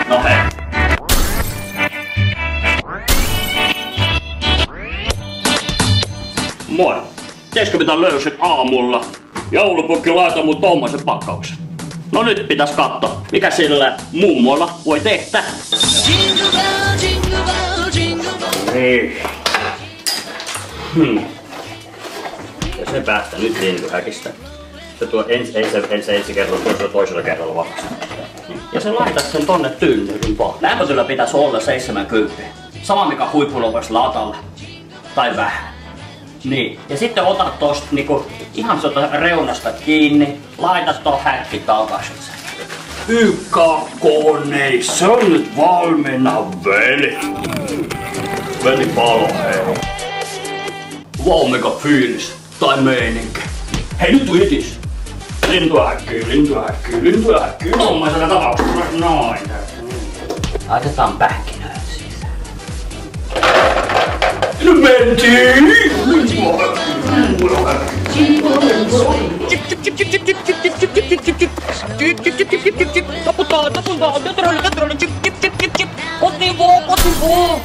No hei. Moi. Tiesikö mitä löysit aamulla? Joulupukki laita mun tommosen pakkauksen. No nyt pitäis katsoa, mikä sillä mummolla voi tehdä. Niin. Ja se päättää nyt lintuhäkistä. Se tuo ensi kerralla, tuo toisella kerralla vasta. Ja se laitat sen tonne tynnyrin vaan. Lämpötila pitäisi olla 70. Sama mikä huipulla voisi latalla. Tai vähän. Niin. Ja sitten otat tosta niinku ihan reunasta kiinni. Laitat tuon häkki takaisin. Ykkökone, se on nyt valmiina, veli. Veli palo, hei. Vau, mikä fiilis. Tai meininki. Hei, nyt tuu hitis. Lintuhäkkyy. Tommoisella tapauksessa. Noin. Laitetaan pähkinöitä sisään. Nyt mentiin! Taputaan. Kotiin vaan.